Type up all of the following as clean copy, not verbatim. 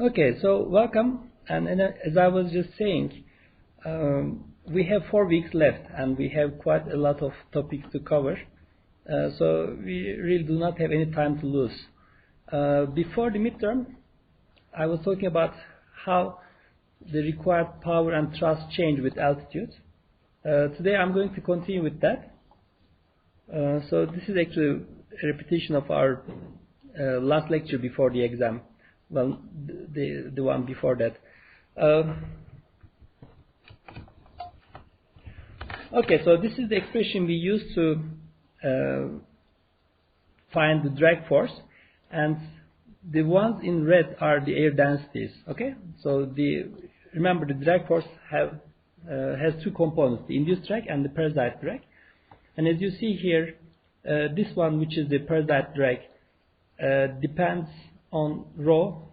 Okay, so welcome. And as I was just saying, we have 4 weeks left, and we have quite a lot of topics to cover. So we really do not have any time to lose. Before the midterm, I was talking about how the required power and thrust change with altitude. Today I'm going to continue with that. So this is actually a repetition of our last lecture before the exam. Well, the one before that. Okay, so this is the expression we use to find the drag force, and the ones in red are the air densities. Okay, so remember the drag force has 2 components: the induced drag and the parasite drag. And as you see here, this one, which is the parasite drag, depends on rho,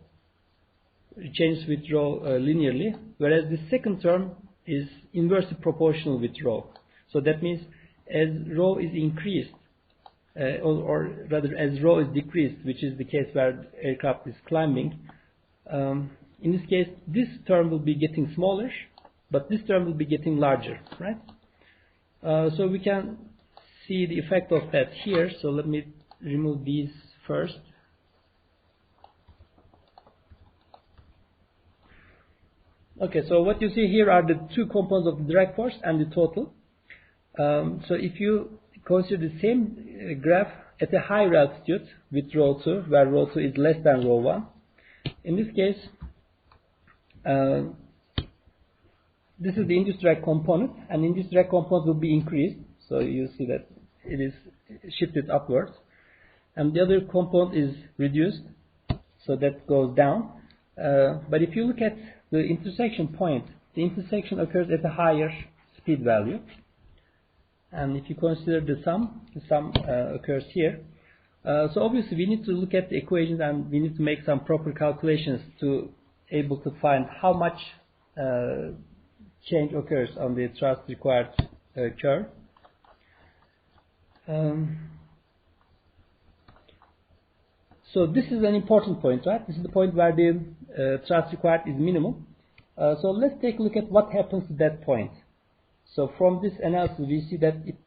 it changes with rho linearly, whereas the second term is inversely proportional with rho. So that means as rho is increased, or rather as rho is decreased, which is the case where the aircraft is climbing, in this case this term will be getting smaller, but this term will be getting larger, right? So we can see the effect of that here. So let me remove these first. Okay, so what you see here are the 2 components of the drag force and the total. So if you consider the same graph at a higher altitude with rho 2, where rho 2 is less than rho 1, in this case, this is the induced drag component, and the induced drag component will be increased. So you see that it is shifted upwards, and the other component is reduced, so that goes down. But if you look at the intersection point, the intersection occurs at a higher speed value, and if you consider the sum occurs here. So obviously we need to look at the equations, and we need to make some proper calculations to able to find how much change occurs on the thrust required curve. So this is an important point, right? This is the point where the thrust required is minimum. So let's take a look at what happens at that point. So from this analysis, we see that it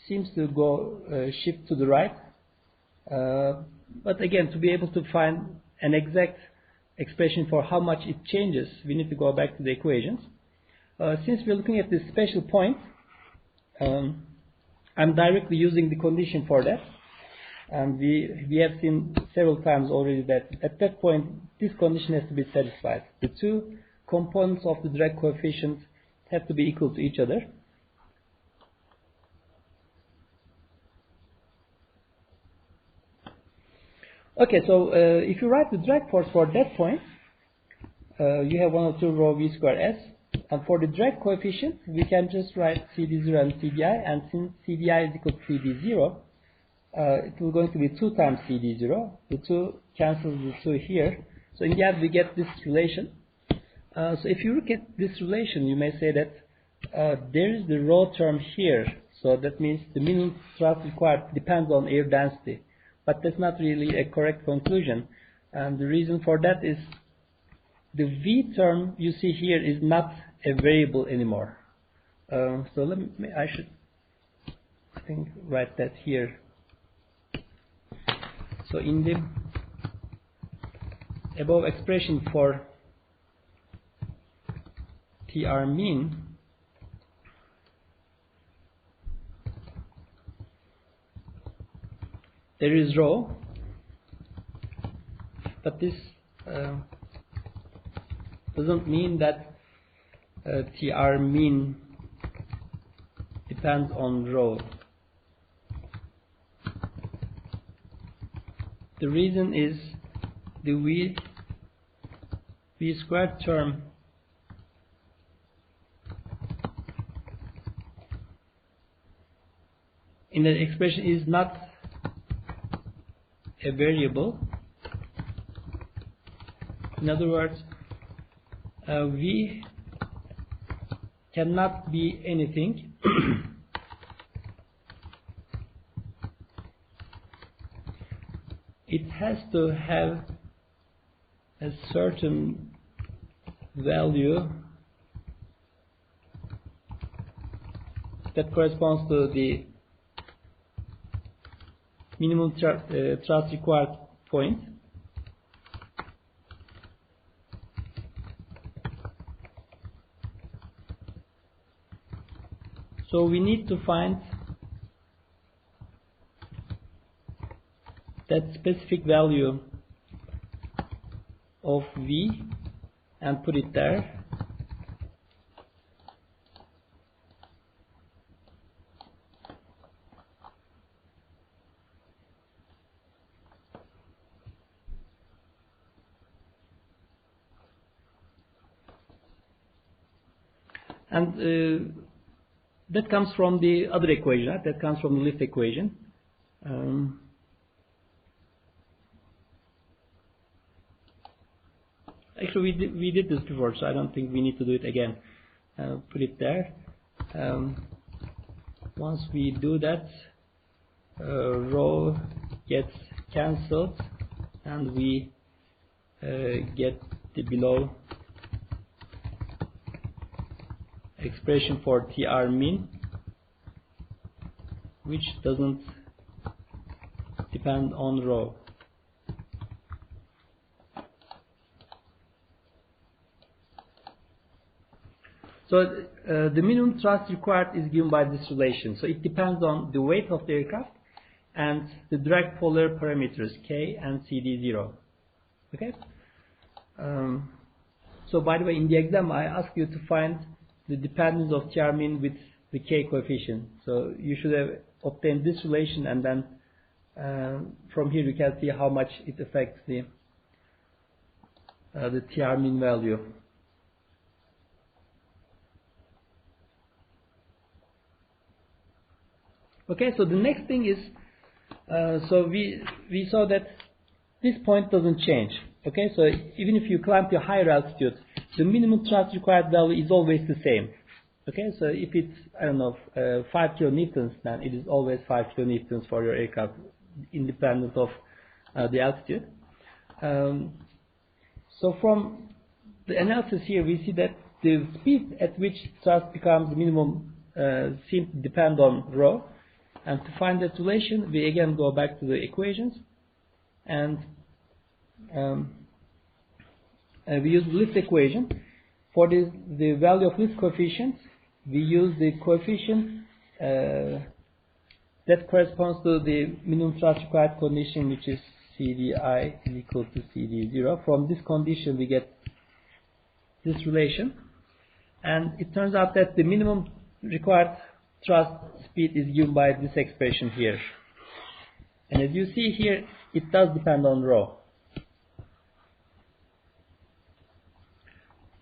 seems to go shift to the right. But again, to be able to find an exact expression for how much it changes, we need to go back to the equations. Since we're looking at this special point, I'm directly using the condition for that. And we have seen several times already that at that point, this condition has to be satisfied. The 2 components of the drag coefficient have to be equal to each other. Okay, so if you write the drag force for that point, you have 1 over 2 rho v square s. And for the drag coefficient, we can just write CD0 and CDI. And since CDI is equal to CD0, it will going to be 2 times CD0. The 2 cancels the 2 here. So in the end, we get this relation. So if you look at this relation, you may say that there is the rho term here. So that means the minimum thrust required depends on air density. But that's not really a correct conclusion. And the reason for that is the V term you see here is not a variable anymore. So I should, I think, write that here. So in the above expression for TR mean, there is rho, but this doesn't mean that TR mean depends on rho. The reason is the V squared term in the expression is not a variable. In other words, V cannot be anything it has to have a certain value that corresponds to the minimum thrust required point. So we need to find that specific value of V and put it there. And that comes from the other equation, right? That comes from the lift equation. Actually, we did this before, so I don't think we need to do it again. Put it there. Once we do that, rho gets cancelled, and we get the below expression for TR min, which doesn't depend on rho. So the minimum thrust required is given by this relation. So it depends on the weight of the aircraft and the drag polar parameters K and CD0. Okay. So by the way, in the exam I asked you to find the dependence of TR min with the K coefficient. So you should have obtained this relation, and then from here you can see how much it affects the TR min value. Okay, so the next thing is, so we saw that this point doesn't change. Okay, so even if you climb to a higher altitude, the minimum thrust required value is always the same. Okay, so if it's, I don't know, 5 kilonewtons, then it is always 5 kilonewtons for your aircraft, independent of the altitude. So from the analysis here, we see that the speed at which thrust becomes minimum seems to depend on rho. And to find that relation, we again go back to the equations, and we use the lift equation. For the value of lift coefficient, we use the coefficient that corresponds to the minimum thrust required condition, which is CDI is equal to CD0. From this condition, we get this relation, and it turns out that the minimum required thrust speed is given by this expression here. And as you see here, it does depend on rho.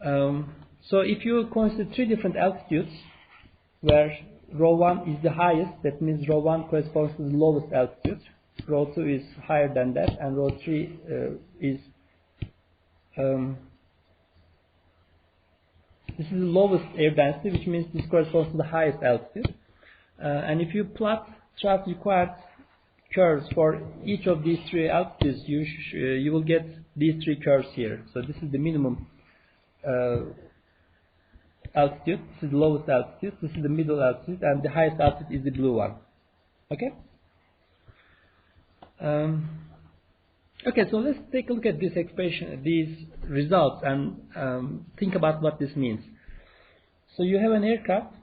So if you consider 3 different altitudes where rho 1 is the highest, that means rho 1 corresponds to the lowest altitude, rho 2 is higher than that, and rho 3 is this is the lowest air density, which means this corresponds to the highest altitude. And if you plot thrust required curves for each of these 3 altitudes, you will get these 3 curves here. So this is the minimum altitude, this is the lowest altitude, this is the middle altitude, and the highest altitude is the blue one. Okay? Okay, so let's take a look at this expression, these results, and think about what this means. So you have an aircraft,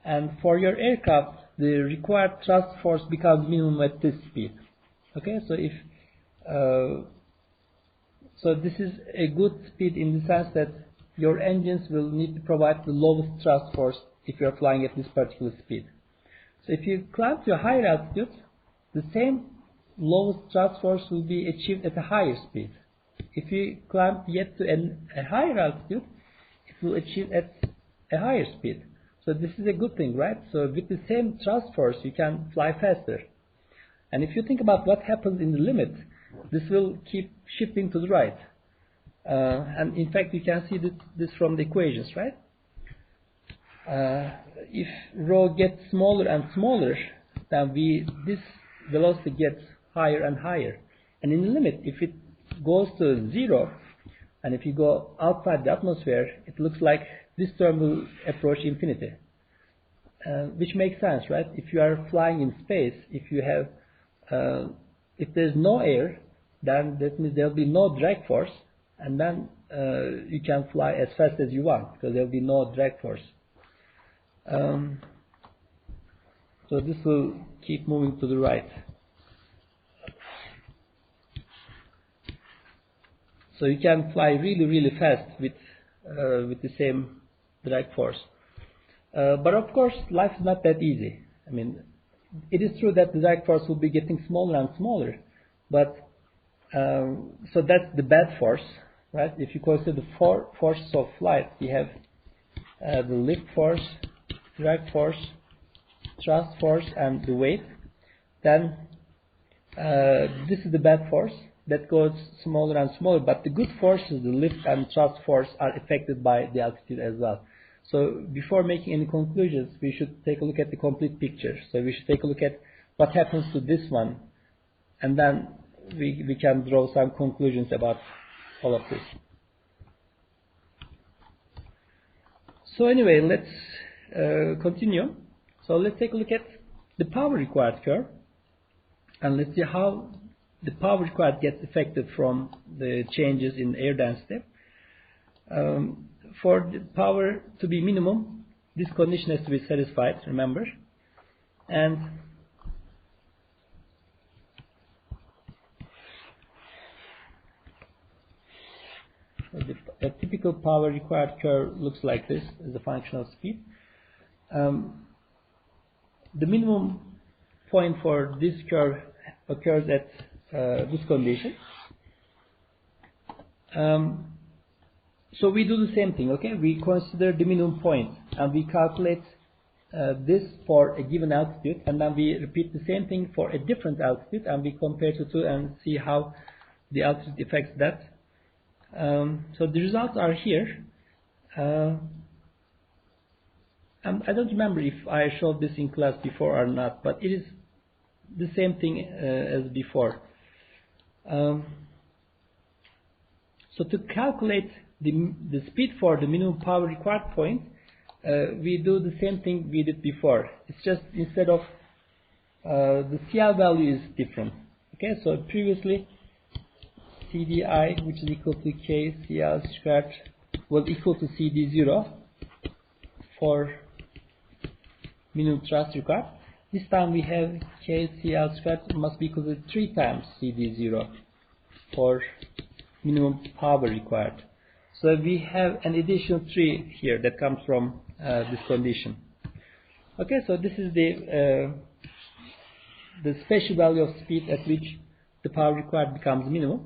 and for your aircraft, the required thrust force becomes minimum at this speed. Okay, so if so this is a good speed in the sense that your engines will need to provide the lowest thrust force if you are flying at this particular speed. So if you climb to a higher altitude, the same lowest thrust force will be achieved at a higher speed. If you climb yet to a higher altitude, it will achieve at a higher speed. So this is a good thing, right? So with the same thrust force, you can fly faster. And if you think about what happens in the limit, this will keep shifting to the right. And in fact, you can see this from the equations, right? If rho gets smaller and smaller, then this velocity gets higher and higher. And in the limit, if it goes to 0, and if you go outside the atmosphere, it looks like this term will approach infinity. Which makes sense, right? If you are flying in space, if there's no air, then that means there will be no drag force, and then you can fly as fast as you want because there will be no drag force. So this will keep moving to the right. So you can fly really, really fast with the same drag force. But of course, life is not that easy. I mean, it is true that the drag force will be getting smaller and smaller, but so that's the bad force, right? If you consider the four forces of flight, we have the lift force, drag force, thrust force, and the weight. Then this is the bad force that goes smaller and smaller, but the good forces, the lift and thrust force, are affected by the altitude as well. So before making any conclusions, we should take a look at the complete picture. So we should take a look at what happens to this one, and then we can draw some conclusions about all of this. So anyway, let's continue. So let's take a look at the power required curve, and let's see how the power required gets affected from the changes in air density. For the power to be minimum, this condition has to be satisfied, remember. And a typical power required curve looks like this as a function of speed. The minimum point for this curve occurs at this condition. So we do the same thing, okay? We consider the minimum point and we calculate this for a given altitude, and then we repeat the same thing for a different altitude, and we compare the two and see how the altitude affects that. So the results are here. And I don't remember if I showed this in class before or not, but it is the same thing as before. So to calculate the speed for the minimum power required point, we do the same thing we did before. It's just instead of the CL value is different. Okay, so previously CDI, which is equal to K CL squared, was equal to CD0 for minimum thrust required. This time we have K CL squared must be equal to 3 times CD0 for minimum power required. So we have an additional 3 here that comes from this condition. Okay, so this is the special value of speed at which the power required becomes minimum.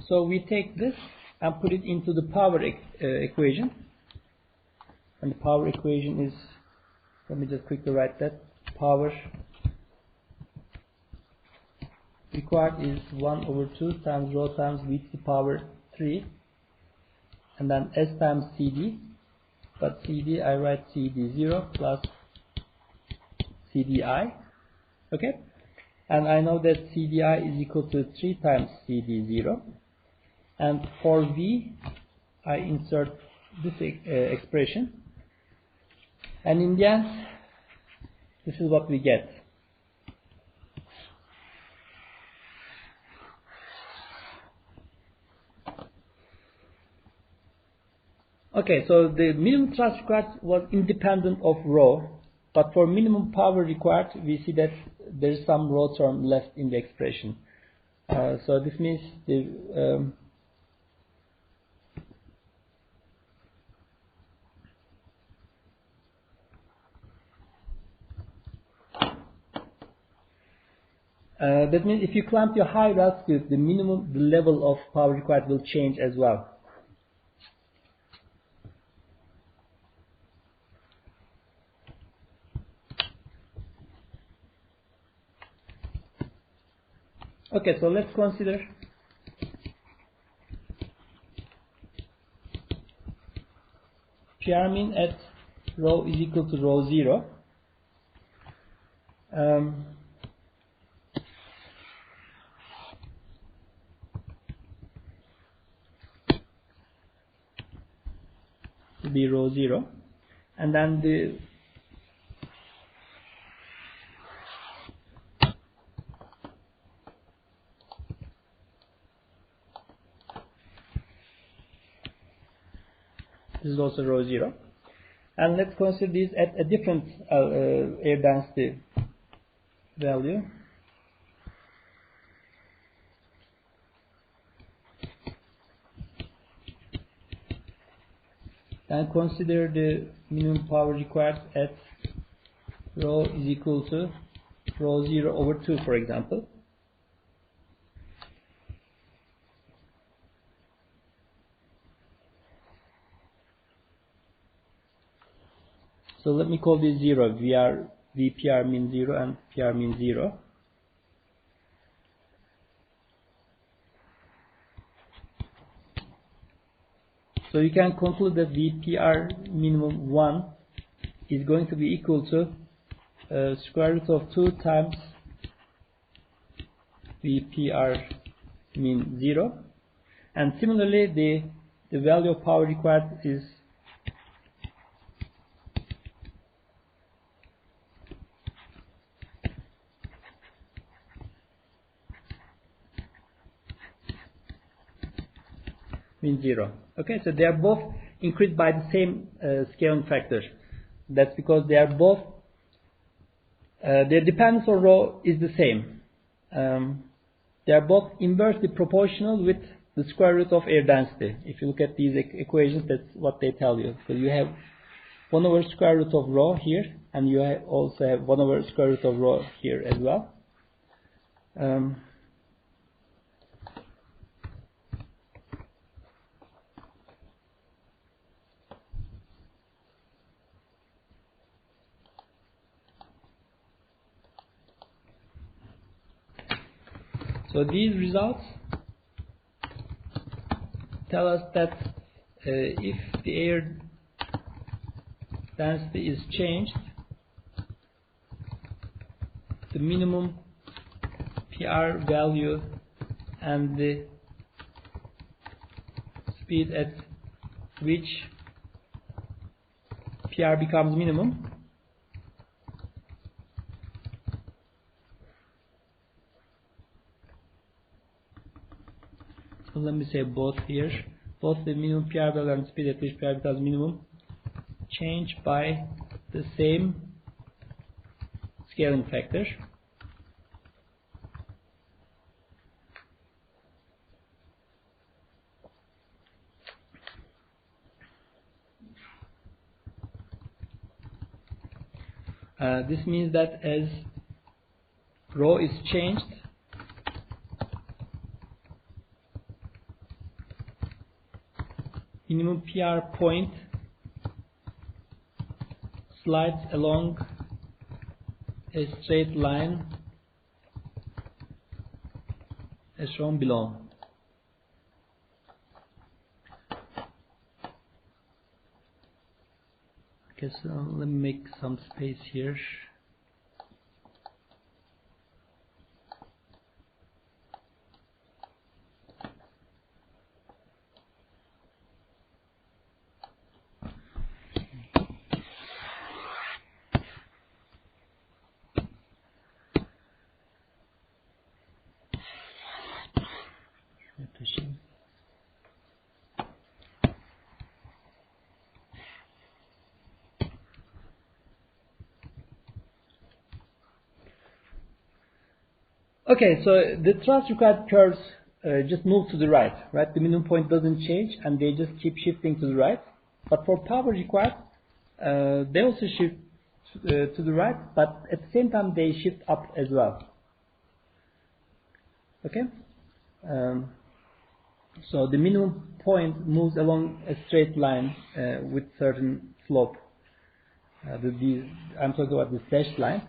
So we take this and put it into the power equation. And the power equation is, let me just quickly write that. Power required is 1 over 2 times rho times v to the power 3, and then S times CD, but CD I write CD0 plus CDI, okay, and I know that CDI is equal to 3 times CD0, and for V I insert this expression, and in the end this is what we get. Okay, so the minimum thrust required was independent of rho, but for minimum power required, we see that there is some rho term left in the expression. So this means that means if you climb to a higher altitude, the level of power required will change as well. Okay, so let's consider PR min at rho is equal to rho 0. will be rho 0, and then the this is also rho 0. And let's consider these at a different air density value. And consider the minimum power required at rho is equal to rho 0 over 2, for example. So let me call this 0. VPR means 0 and PR means 0. So you can conclude that VPR minimum 1 is going to be equal to square root of 2 times VPR mean 0. And similarly, the value of power required is mean 0. Okay, so they are both increased by the same scaling factor. That's because they are both their dependence on rho is the same. They are both inversely proportional with the square root of air density. If you look at these equations, that's what they tell you. So you have 1 over square root of rho here, and you also have 1 over square root of rho here as well. So these results tell us that if the air density is changed, the minimum PR value and the speed at which PR becomes minimum so let me say both here, both the minimum PR value and speed at which PR becomes minimum change by the same scaling factor. This means that as rho is changed, minimum PR point slides along a straight line as shown below. Okay, so let me make some space here. Okay, so the thrust required curves just move to the right? The minimum point doesn't change and they just keep shifting to the right. But for power required, they also shift to the right, but at the same time they shift up as well. Okay? So the minimum point moves along a straight line with certain slope. I'm talking about the dashed line.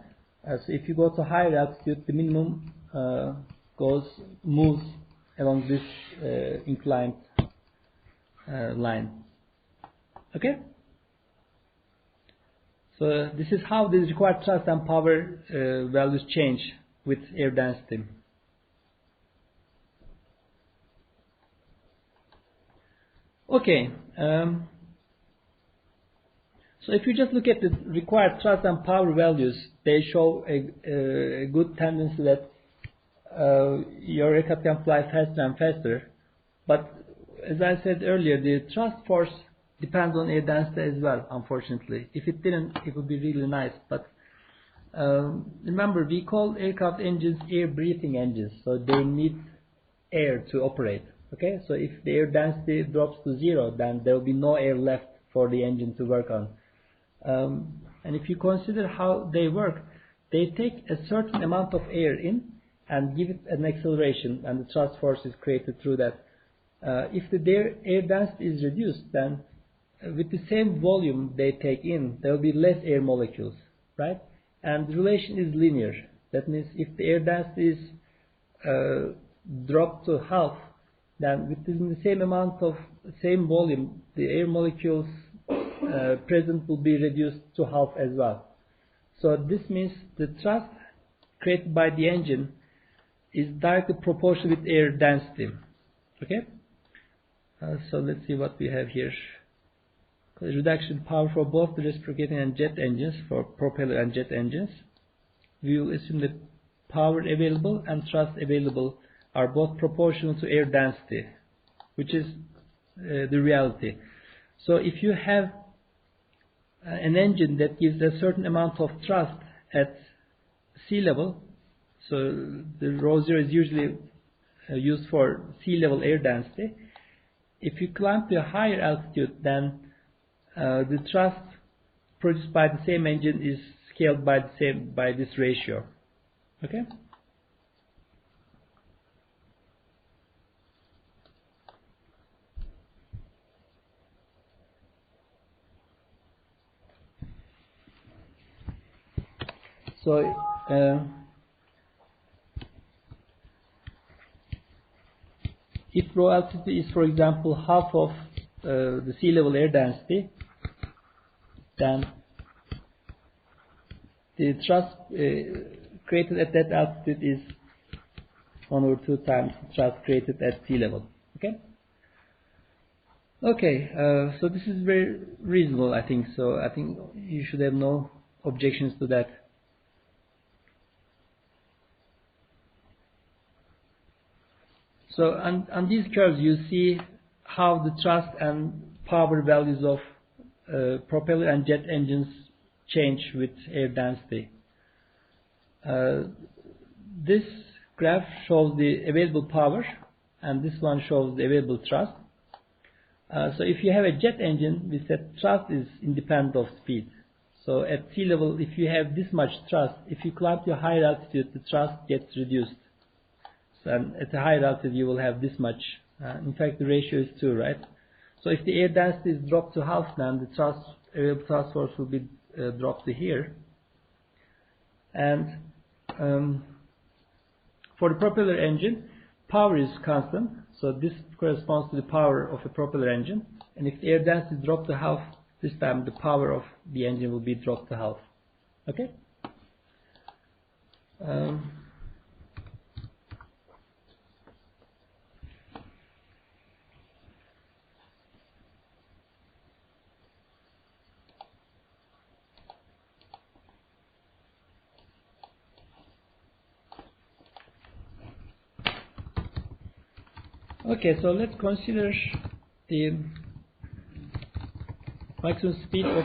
So if you go to higher altitude, the minimum moves along this inclined line. Okay? So this is how the required thrust and power values change with air density. Okay. So if you just look at the required thrust and power values, they show a good tendency that your aircraft can fly faster and faster. But as I said earlier, the thrust force depends on air density as well, unfortunately. If it didn't, it would be really nice. But remember, we call aircraft engines air breathing engines, so they need air to operate. Okay, so if the air density drops to 0, then there will be no air left for the engine to work on. And if you consider how they work, they take a certain amount of air in and give it an acceleration, and the thrust force is created through that. If the air density is reduced, then with the same volume they take in, there will be less air molecules, right? And the relation is linear. That means if the air density is dropped to half, then within the same volume, the air molecules present will be reduced to half as well. So this means the thrust created by the engine is directly proportional with air density. Okay? So let's see what we have here. Reduction power for both the reciprocating and jet engines, for propeller and jet engines. We will assume that power available and thrust available are both proportional to air density, which is the reality. So if you have an engine that gives a certain amount of thrust at sea level, so the rho 0 is usually used for sea level air density. If you climb to a higher altitude, then the thrust produced by the same engine is scaled by this ratio. Okay. So if rho altitude is, for example, half of the sea level air density, then the thrust created at that altitude is 1 or 2 times the thrust created at sea level. Okay. Okay. So this is very reasonable, I think. So I think you should have no objections to that. So on these curves, you see how the thrust and power values of propeller and jet engines change with air density. This graph shows the available power, and this one shows the available thrust. So if you have a jet engine, we said thrust is independent of speed. So at sea level, if you have this much thrust, if you climb to a higher altitude, the thrust gets reduced. And at a higher altitude you will have this much. In fact, the ratio is 2, right? So if the air density is dropped to half, then the available thrust force will be dropped to here. And for the propeller engine, power is constant. So this corresponds to the power of a propeller engine. And if the air density is dropped to half, this time the power of the engine will be dropped to half. Okay? Okay, so let's consider the maximum speed of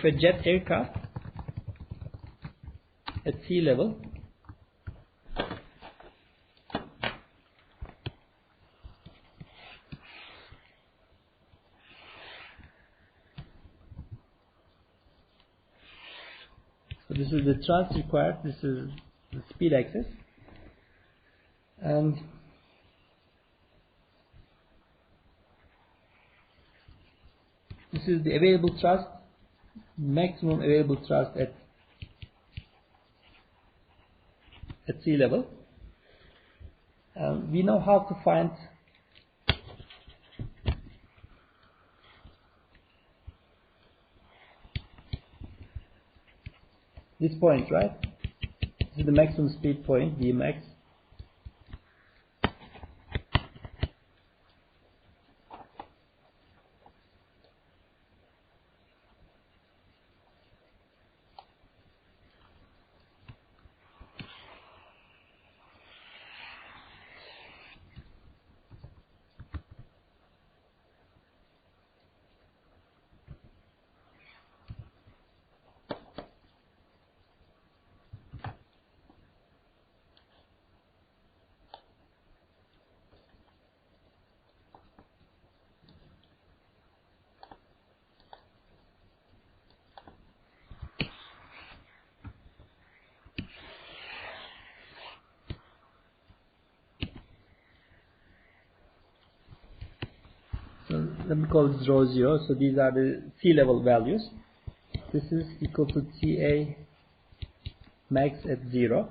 a jet aircraft at sea level. So this is the thrust required, this is the speed axis. And this is the available thrust, maximum available thrust at sea level. We know how to find this point, right? This is the maximum speed point, Vmax. So let me call this rho 0. So these are the sea level values. This is equal to TA max at 0.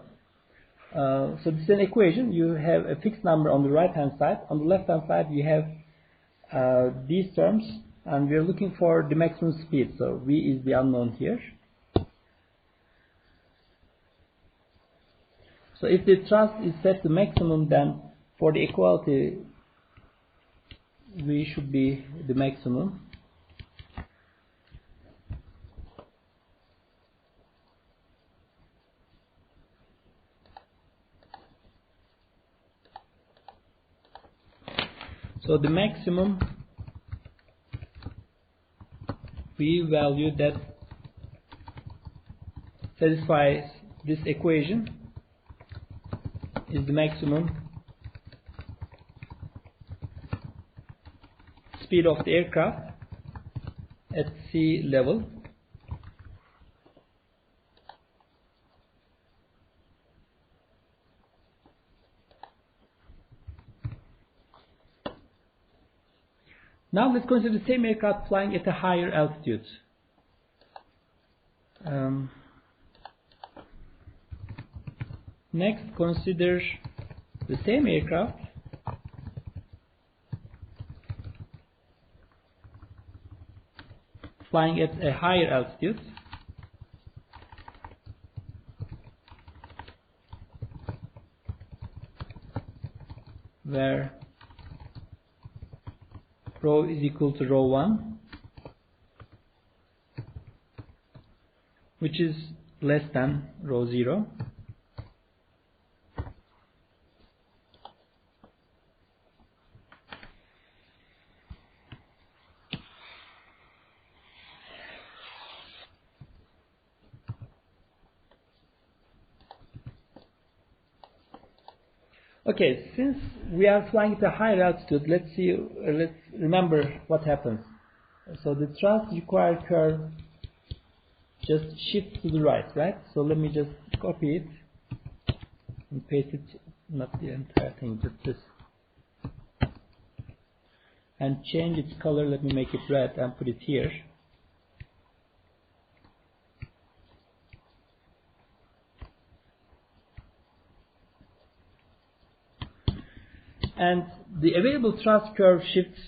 So this is an equation. You have a fixed number on the right hand side. On the left hand side you have these terms, and we are looking for the maximum speed. So V is the unknown here. So if the thrust is set to maximum, then for the equality V should be the maximum. So the maximum V value that satisfies this equation is the maximum speed of the aircraft at sea level. Now let's consider the same aircraft flying at a higher altitude. Next, consider the same aircraft flying at a higher altitude, where rho is equal to rho 1, which is less than rho 0. Okay, since we are flying at a higher altitude, let's remember what happens. So the thrust required curve just shifts to the right? So let me just copy it and paste it, not the entire thing, just this, and change its color. Let me make it red and put it here. And the available thrust curve shifts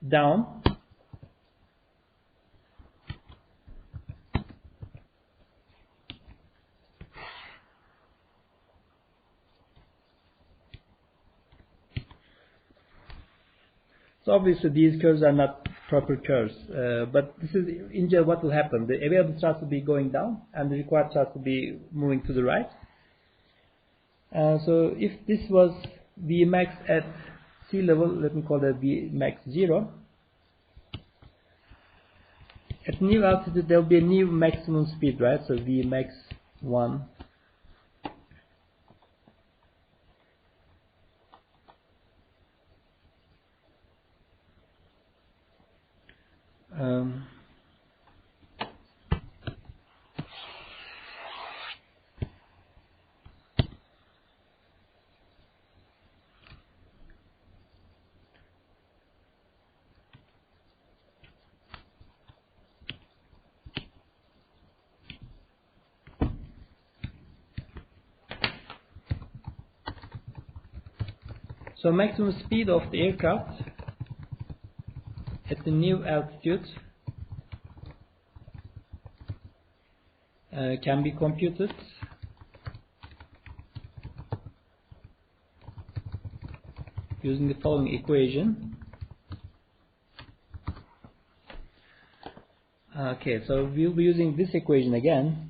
down. So obviously these curves are not proper curves, but this is in general what will happen. The available thrust will be going down and the required thrust will be moving to the right. So if this was Vmax at sea level, let me call that Vmax 0. At new altitude there will be a new maximum speed, right? So Vmax 1. So maximum speed of the aircraft at the new altitude can be computed using the following equation. Okay, so we'll be using this equation again.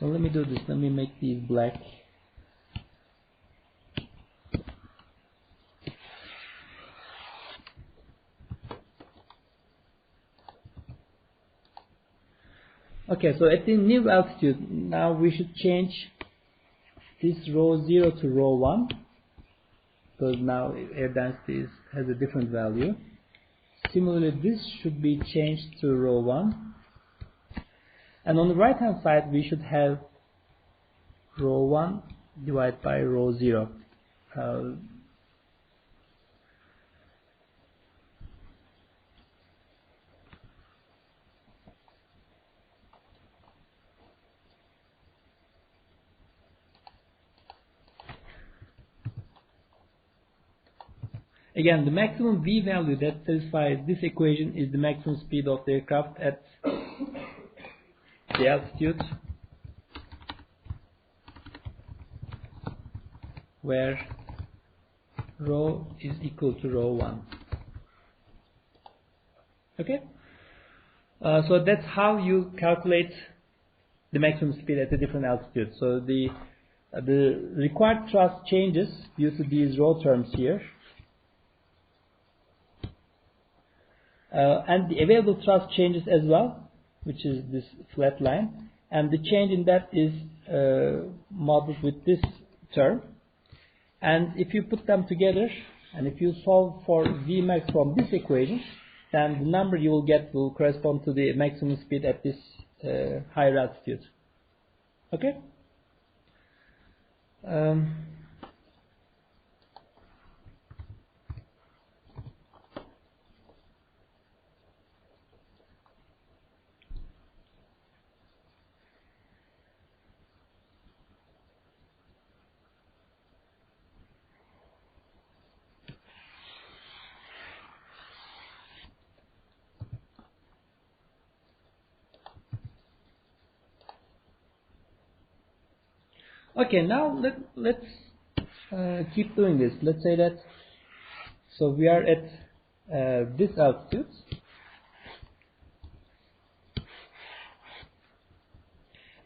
So let me do this. Let me make these black. Okay, so at the new altitude, now we should change this rho 0 to rho 1, because now air density has a different value. Similarly, this should be changed to rho 1. And on the right hand side, we should have rho 1 divided by rho 0. Again, the maximum V value that satisfies this equation is the maximum speed of the aircraft at the altitude where rho is equal to rho 1. Okay? So that's how you calculate the maximum speed at a different altitude. So the required thrust changes due to these rho terms here. And the available thrust changes as well, which is this flat line. And the change in that is modeled with this term. And if you put them together, and if you solve for Vmax from this equation, then the number you will get will correspond to the maximum speed at this higher altitude. Okay? Okay, now let's keep doing this. Let's say that, so we are at this altitude,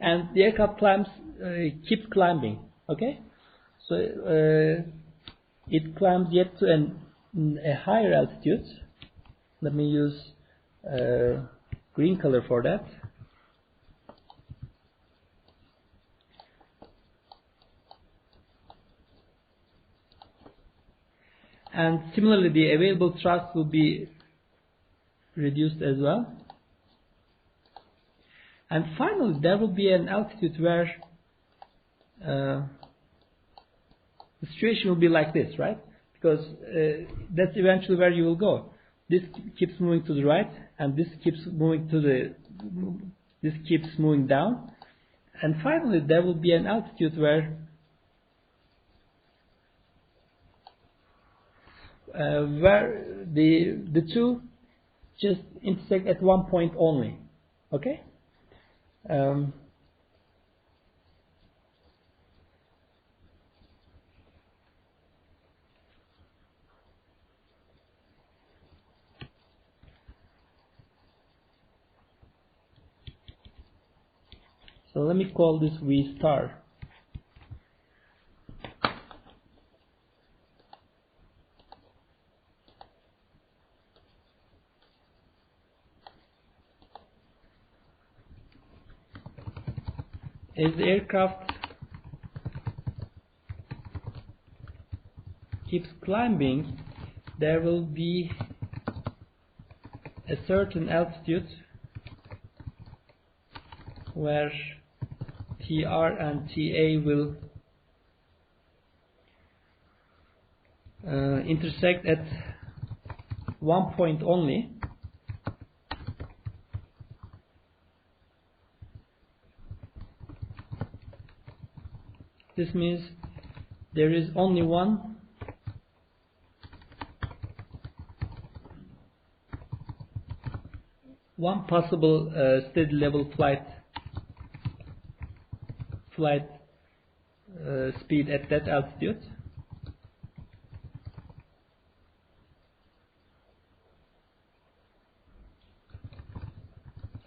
and the aircraft keeps climbing. Okay, so it climbs yet to a higher altitude. Let me use green color for that. And similarly, the available thrust will be reduced as well. And finally, there will be an altitude where the situation will be like this, right? Because that's eventually where you will go. This keeps moving to the right, and this keeps moving this keeps moving down. And finally, there will be an altitude where the two just intersect at one point only. Okay? So let me call this V star. As the aircraft keeps climbing, there will be a certain altitude where TR and TA will intersect at one point only. This means there is only one possible steady level flight speed at that altitude.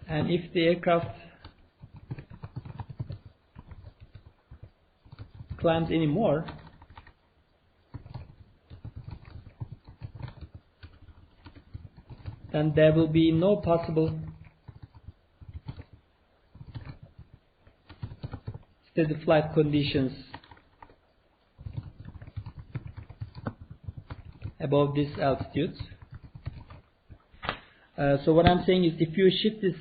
And if the aircraft climbs any more, then there will be no possible steady flight conditions above this altitude. So what I'm saying is, if you shift this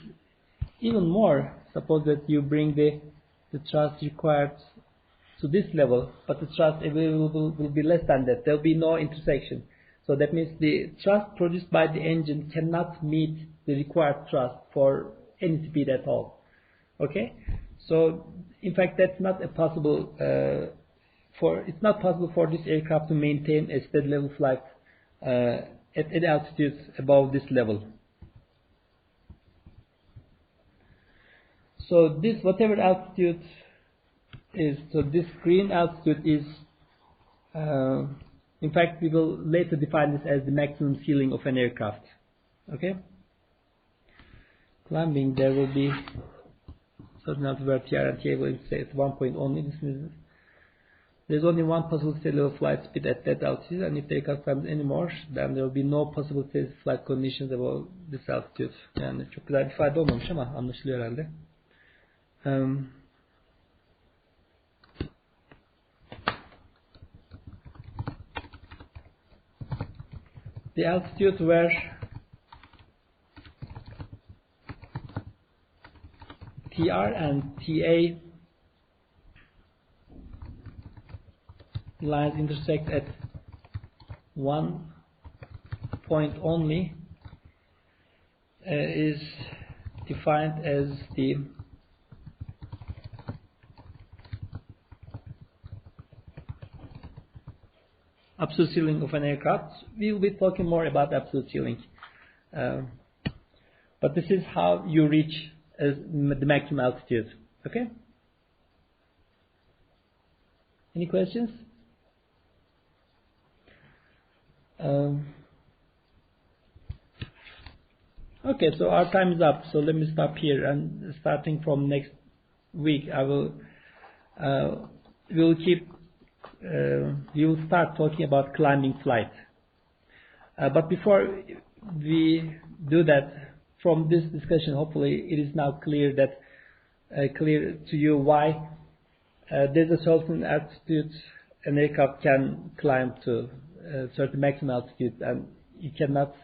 even more, suppose that you bring the thrust required to this level, but the thrust available will be less than that. There will be no intersection. So that means the thrust produced by the engine cannot meet the required thrust for any speed at all. Okay? So in fact, that's not a possible. It's not possible for this aircraft to maintain a steady level flight at altitudes above this level. So this, whatever altitude is, so this green altitude is, in fact, we will later define this as the maximum ceiling of an aircraft. Okay? Climbing, there will be certain altitude where TR and TA will say at 1 point only. This means there's only one possible steady level flight speed at that altitude, and if the aircraft climbs anymore, then there will be no possible steady flight conditions above this altitude. Yani çok güzel bir ifade olmamış ama anlaşılıyor herhalde. The altitude where TR and TA lines intersect at 1 point only is defined as the absolute ceiling of an aircraft. We will be talking more about absolute ceiling, but this is how you reach the maximum altitude. Okay? Any questions? Okay, so our time is up. So let me stop here, and starting from next week, I will we will start talking about climbing flight. But before we do that, from this discussion, hopefully it is now clear to you why there's a certain altitude an aircraft can climb to a certain maximum altitude, and you cannot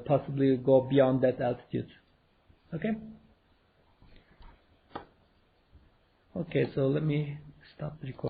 possibly go beyond that altitude. Okay? Okay, so let me stop the recording.